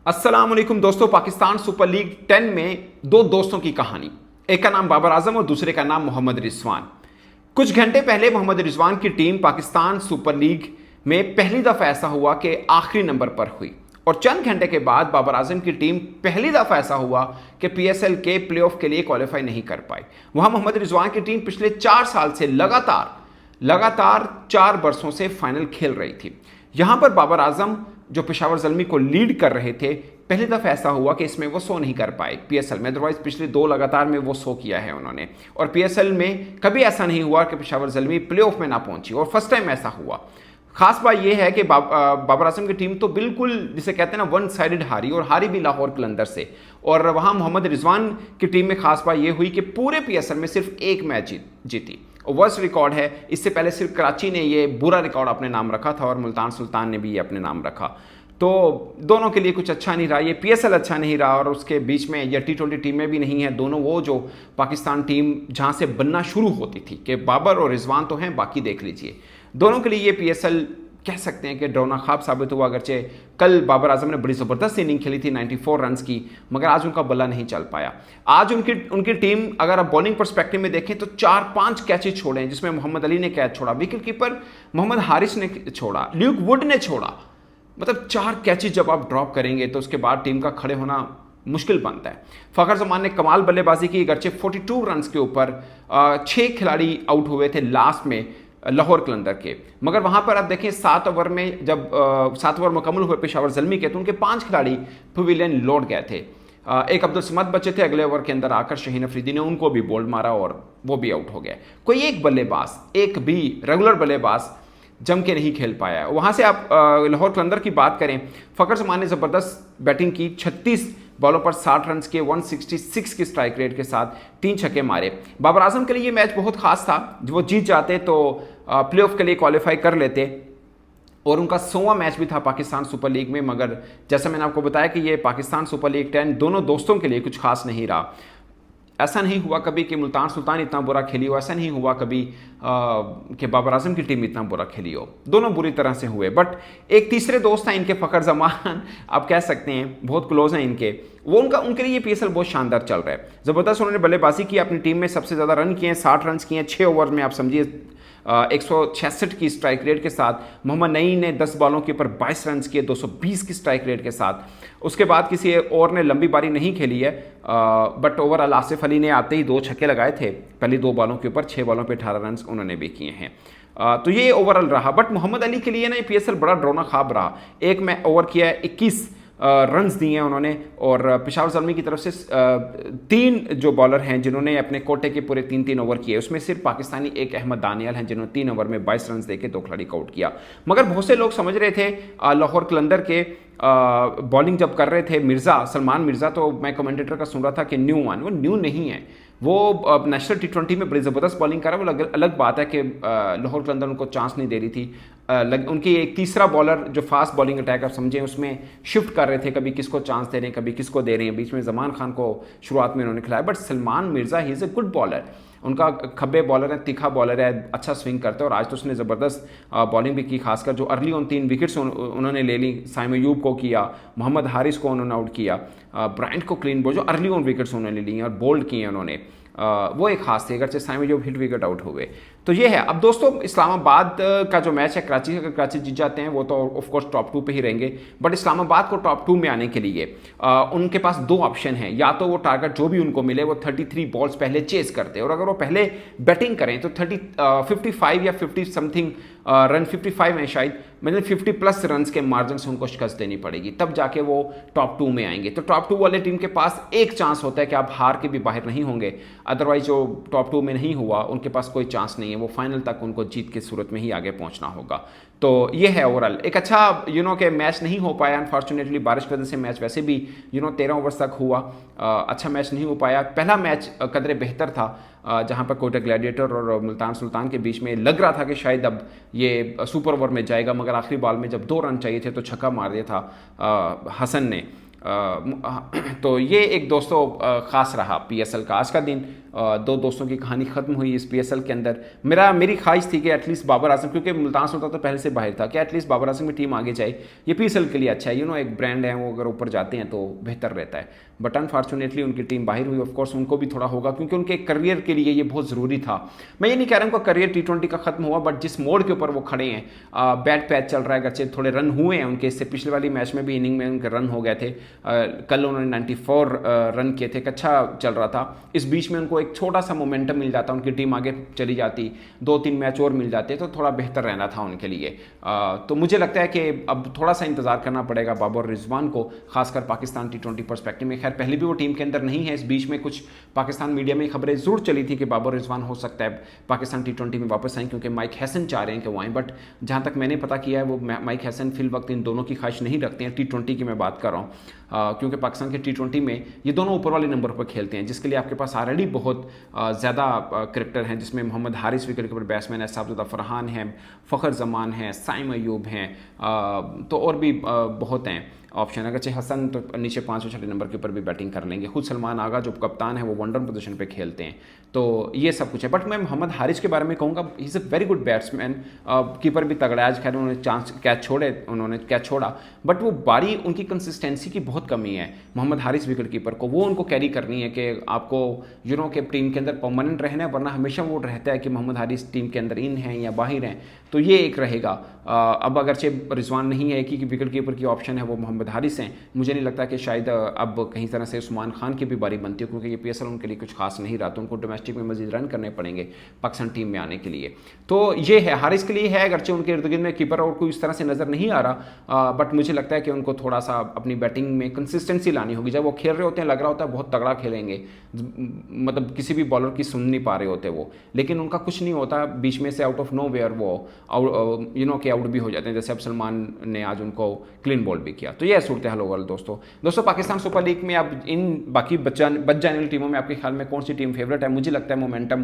अस्सलाम वालेकुम दोस्तों। पाकिस्तान सुपर लीग 10 में दो दोस्तों की कहानी, एक का नाम बाबर आजम और दूसरे का नाम मोहम्मद रिजवान। कुछ घंटे पहले मोहम्मद रिजवान की टीम पाकिस्तान सुपर लीग में पहली दफा ऐसा हुआ कि आखिरी नंबर पर हुई, और चंद घंटे के बाद बाबर आजम की टीम पहली दफा ऐसा हुआ कि पीएसएल के प्लेऑफ के लिए क्वालिफाई नहीं कर पाई। वहां मोहम्मद रिजवान की टीम पिछले 4 साल से लगातार 4 बरसों से फाइनल खेल रही थी। यहां पर बाबर आजम जो पेशावर ज़ल्मी को लीड कर रहे थे, पहली दफ़ा ऐसा हुआ कि इसमें वो 100 नहीं कर पाए पीएसएल में। अदरवाइज पिछले 2 लगातार में वो 100 किया है उन्होंने, और पीएसएल में कभी ऐसा नहीं हुआ कि पेशावर ज़ल्मी प्लेऑफ में ना पहुंची, और फर्स्ट टाइम ऐसा हुआ। खास बात यह है कि बाबर आजम की टीम तो बिल्कुल जिसे कहते हैं ना वन साइडेड हारी, और हारी भी लाहौर कलंदर से। और वहां मोहम्मद रिजवान की टीम में खास बात यह हुई कि पूरे पीएसएल में सिर्फ एक मैच जीती। वर्स्ट रिकॉर्ड है। इससे पहले सिर्फ कराची ने ये बुरा रिकॉर्ड अपने नाम रखा था, और मुल्तान सुल्तान ने भी ये अपने नाम रखा। तो दोनों के लिए कुछ अच्छा नहीं रहा, ये पीएसएल अच्छा नहीं रहा, और उसके बीच में ये टी20 टीमें भी नहीं है। दोनों वो जो पाकिस्तान टीम जहां से बनना शुरू होती थी कि बाबर और रिजवान तो हैं, बाकी देख लीजिए। दोनों के लिए ये पीएसएल कह सकते हैं कि डरौना ख्वाब साबित हुआ। अगरचे कल बाबर आजम ने बड़ी ज़बरदस्त इनिंग खेली थी 94 रन्स की, मगर आज उनका बल्ला नहीं चल पाया। आज उनकी टीम अगर आप बॉलिंग पर्सपेक्टिव में देखें तो 4-5 कैचेज छोड़े हैं, जिसमें मोहम्मद अली ने कैच छोड़ा, विकेट कीपर मोहम्मद हारिस ने छोड़ा, ल्यूक वुड ने छोड़ा। मतलब 4 कैचेज जब आप ड्रॉप करेंगे तो उसके बाद टीम का खड़े होना मुश्किल बनता है। फ़खर जमान ने कमाल बल्लेबाजी की, अगरचे 42 रन्स के ऊपर 6 खिलाड़ी आउट हुए थे लास्ट में लाहौर कलंदर के, मगर वहां पर आप देखें 7 ओवर में जब 7 ओवर मुकम्मल हुए पेशावर ज़ल्मी के, तो उनके 5 खिलाड़ी पवेलियन लौट गए थे। एक अब्दुल समद बचे थे, अगले ओवर के अंदर आकर शहीन अफरीदी ने उनको भी बोल्ड मारा और वो भी आउट हो गए। कोई एक बल्लेबाज, एक भी रेगुलर बल्लेबाज जम के नहीं खेल पाया। वहां से आप लाहौर कलंदर की बात करें, फ़खर जमान ने ज़बरदस्त बैटिंग की, 36 बॉलों पर 60 रन के 166 की स्ट्राइक रेट के साथ 3 छक्के मारे। बाबर आजम के लिए ये मैच बहुत खास था। वो जीत जाते तो प्लेऑफ के लिए क्वालिफाई कर लेते, और उनका 100वां मैच भी था पाकिस्तान सुपर लीग में। मगर जैसा मैंने आपको बताया कि ये पाकिस्तान सुपर लीग 10 दोनों दोस्तों के लिए कुछ खास नहीं रहा। ऐसा नहीं हुआ कभी कि मुल्तान सुल्तान इतना बुरा खेली हो, ऐसा नहीं हुआ कभी कि बाबर आजम की टीम इतना बुरा खेली हो। दोनों बुरी तरह से हुए। बट एक तीसरे दोस्त हैं इनके, फ़खर जमान आप कह सकते हैं, बहुत क्लोज हैं इनके, वो उनके लिए ये पीएसएल बहुत शानदार चल रहा है। ज़बरदस्त उन्होंने बल्लेबाजी की, अपनी टीम में सबसे ज़्यादा रन किए हैं, 60 रन किए हैं 6 ओवर में। आप समझिए 166 की स्ट्राइक रेट के साथ। मोहम्मद नईम ने 10 बॉलों के ऊपर 22 रन किए 220 की स्ट्राइक रेट के साथ। उसके बाद किसी और ने लंबी बारी नहीं खेली है, बट ओवरऑल आसिफ अली ने आते ही 2 छक्के लगाए थे पहली 2 बॉलों के ऊपर, 6 बॉलों पे 18 रन उन्होंने भी किए हैं। तो ये ओवरऑल रहा। बट मोहम्मद अली के लिए ना ये पीएसएल बड़ा डरौना ख्वाब रहा। एक में ओवर किया है, 21 रन्स दिए हैं उन्होंने, और पेशावर ज़ल्मी की तरफ से 3 जो बॉलर हैं जिन्होंने अपने कोटे के पूरे 3-3 ओवर किए, उसमें सिर्फ पाकिस्तानी एक अहमद दानियाल हैं जिन्होंने 3 ओवर में 22 रन देके 2 खिलाड़ी को आउट किया। मगर बहुत से लोग समझ रहे थे लाहौर कलंदर के बॉलिंग जब कर रहे थे सलमान मिर्ज़ा, तो मैं कमेंटेटर का सुन रहा था कि न्यू वन, वो न्यू नहीं है। वो नेशनल टी20 में बड़ी ज़बरदस्त बॉलिंग कर रहा है। वो अलग बात है कि लाहौर कलंदर उनको चांस नहीं दे रही थी। उनकी एक तीसरा बॉलर जो फास्ट बॉलिंग अटैक आप समझें, उसमें शिफ्ट कर रहे थे, कभी किसको चांस दे रहे हैं, कभी किसको दे रहे हैं। बीच में जमान खान को शुरुआत में उन्होंने खिलाया। But Salman Mirza he is a good bowler, उनका खब्बे बॉलर है, तीखा बॉलर है, अच्छा स्विंग करता है, और आज तो उसने ज़बरदस्त बॉलिंग भी की। खासकर जो अर्ली ऑन 3 विकेट्स उन्होंने ले ली, साइम अयूब को किया, मोहम्मद हारिस को उन्होंने आउट किया, ब्रायंट को क्लीन बोल, जो अर्ली ऑन विकेट्स उन्होंने ली और बोल्ड किए उन्होंने, वो एक खास थे। अगरचे Saim Ayub hit wicket out हुए। तो ये है। अब दोस्तों इस्लामाबाद का जो मैच है कराची का, कराची जीत जाते हैं वो तो ऑफकोर्स टॉप 2 पे ही रहेंगे। बट इस्लामाबाद को टॉप 2 में आने के लिए उनके पास 2 ऑप्शन हैं। या तो वो टारगेट जो भी उनको मिले वो 33 बॉल्स पहले चेस करते हैं, और अगर वो पहले बैटिंग करें तो 55 या 50 समथिंग रन, 55 है शायद, मतलब 50 प्लस रन के मार्जिन से उनको शिकस्त देनी पड़ेगी, तब जाके वो टॉप 2 में आएंगे। तो टॉप 2 वाले टीम के पास एक चांस होता है कि आप हार के भी बाहर नहीं होंगे। अदरवाइज जो टॉप 2 में नहीं हुआ उनके पास कोई चांस नहीं है, वो फाइनल तक उनको जीत की सूरत में ही आगे पहुंचना होगा। तो ये है ओवरऑल एक अच्छा के मैच नहीं हो पाया अनफॉर्चुनेटली, बारिश की वजह से मैच वैसे भी 13 ओवर्स तक हुआ, अच्छा मैच नहीं हो पाया। पहला मैच कदरे बेहतर था, जहां पर कोटा ग्लैडिएटर और मुल्तान सुल्तान के बीच में लग रहा था कि शायद अब ये सुपर ओवर में जाएगा, मगर आखिरी बॉल में जब 2 रन चाहिए थे तो छक्का मार दिया था हसन ने। तो ये एक दोस्तों ख़ास रहा पीएसएल का आज का दिन। दो दोस्तों की कहानी ख़त्म हुई इस पीएसएल के अंदर। मेरी ख्वाहिश थी कि एटलीस्ट बाबर आजम, क्योंकि मुल्तान सुल्तान तो पहले से बाहर था, कि एटलीस्ट बाबर आजम की टीम आगे जाए, ये पीएसएल के लिए अच्छा है। एक ब्रांड है, वो अगर ऊपर जाते हैं तो बेहतर रहता है। बट अनफॉर्चुनेटली उनकी टीम बाहर हुई। ऑफकोर्स उनको भी थोड़ा होगा, क्योंकि उनके करियर के लिए ये बहुत ज़रूरी था। मैं ये नहीं कह रहा उनका करियर T20 का खत्म हुआ, बट जिस मोड़ के ऊपर वो खड़े हैं, बैट पैच चल रहा है, गच्चे थोड़े रन हुए हैं उनके, इससे पिछले वाली मैच में भी इनिंग में उनके रन हो गए थे। कल उन्होंने 94 रन किए थे, अच्छा चल रहा था। इस बीच में उनको एक छोटा सा मोमेंटम मिल जाता, उनकी टीम आगे चली जाती, 2-3 मैच और मिल जाते तो थोड़ा बेहतर रहना था उनके लिए। तो मुझे लगता है कि अब थोड़ा सा इंतजार करना पड़ेगा बाबर रिजवान को, खासकर पाकिस्तान T20 पर्सपेक्टिव में। खैर पहले भी वो टीम के अंदर नहीं है। इस बीच में कुछ पाकिस्तान मीडिया में खबरें जरूर चली थी कि बाबर रिजवान हो सकता है पाकिस्तान T20 में वापस आए, क्योंकि माइक हैसन चाह रहे हैं कि वो आएँ। बट जहाँ तक मैंने पता किया है, वो माइक हैसन फिल वक्त इन दोनों की ख्वाहिश नहीं रखते हैं। T20 की मैं बात कर रहा हूँ, क्योंकि पाकिस्तान के T20 में ये दोनों ऊपर वाले नंबर पर खेलते हैं, जिसके लिए आपके पास ऑलरेडी बहुत ज़्यादा क्रिकेटर हैं, जिसमें Mohammad Haris wicket keeper batsman है, साबिजुद्दीन फरहान हैं, फ़खर जमान हैं, साइम अयूब हैं, तो और भी बहुत हैं ऑप्शन। अगर हसन तो नीचे 5-6 नंबर के ऊपर भी बैटिंग कर लेंगे। खुद सलमान आगा जो कप्तान है वो वनडाउन पोजीशन पे खेलते हैं। तो ये सब कुछ है। बट मैं मोहम्मद हारिस के बारे में कहूँगा, he is a very good batsman. Keeper भी तगड़ा है। आज खैर उन्होंने कैच छोड़ा, बट वो बारी उनकी कंसिस्टेंसी की बहुत कमी है मोहम्मद हारिस विकेट कीपर को। वो उनको कैरी करनी है कि आपको के टीम के अंदर परमानेंट रहना है, वरना हमेशा वो रहता है कि मोहम्मद हारिस टीम के अंदर इन हैं या बाहर हैं। तो ये एक रहेगा। अब अगरचे रिजवान नहीं है कि विकेट कीपर की ऑप्शन है वो मोहम्मद हारिस हैं, मुझे नहीं लगता कि शायद अब कहीं तरह से उस्मान खान की भी बारी बनती है, क्योंकि ये पीएसएल उनके लिए कुछ खास नहीं रहा, तो उनको डोमेस्टिक में मजीद रन करने पड़ेंगे पाकिस्तान टीम में आने के लिए। तो ये है हारिस के लिए है, अगरचे उनके इर्द गिर्द में कीपर और कोई इस तरह से नज़र नहीं आ रहा, बट मुझे लगता है कि उनको थोड़ा सा अपनी बैटिंग में कंसिस्टेंसी लानी होगी। जब वो खेल रहे होते हैं लग रहा होता है बहुत तगड़ा खेलेंगे, मतलब किसी भी बॉलर की सुन नहीं पा रहे होते वो, लेकिन उनका कुछ नहीं होता, बीच में से आउट ऑफ नो वेयर वो के आउट भी हो जाते हैं, जैसे अब सलमान ने आज उनको क्लीन बॉल भी किया। तो ये सूरत हाल ओवरऑल दोस्तों पाकिस्तान सुपर लीग में अब इन बाकी बच जाने वाली टीमों में आपके ख्याल में कौन सी टीम फेवरेट है? मुझे लगता है मोमेंटम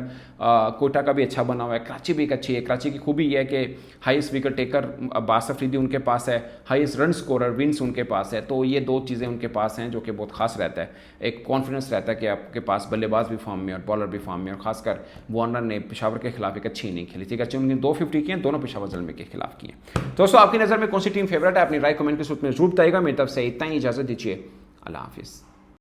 कोटा का भी अच्छा बना हुआ है, कराची भी एक अच्छी है। कराची की खूबी यह है कि highest wicket taker Abbas Afridi उनके पास है, हाईएस्ट रन स्कोरर विंस उनके पास है। तो ये दो चीज़ें उनके पास हैं जो कि बहुत खास रहता है। एक कॉन्फिडेंस रहता है कि आपके पास बल्लेबाज भी फॉर्म में और बॉलर भी फॉर्म में, और खासकर वार्नर ने पेशावर के खिलाफ एक अच्छी इनिंग खेली थी। अच्छी उन्होंने 250 किए, दोनों पेशावर ज़ल्मे के खिलाफ किए। दोस्तों आपकी नज़र में कौन सी टीम फेवरेट है? अपनी राय कमेंट के सूत्र में जरूर बताइएगा। मेरी तरफ से इतना ही, इजाज़त दीजिए, अल्लाह हाफिज़।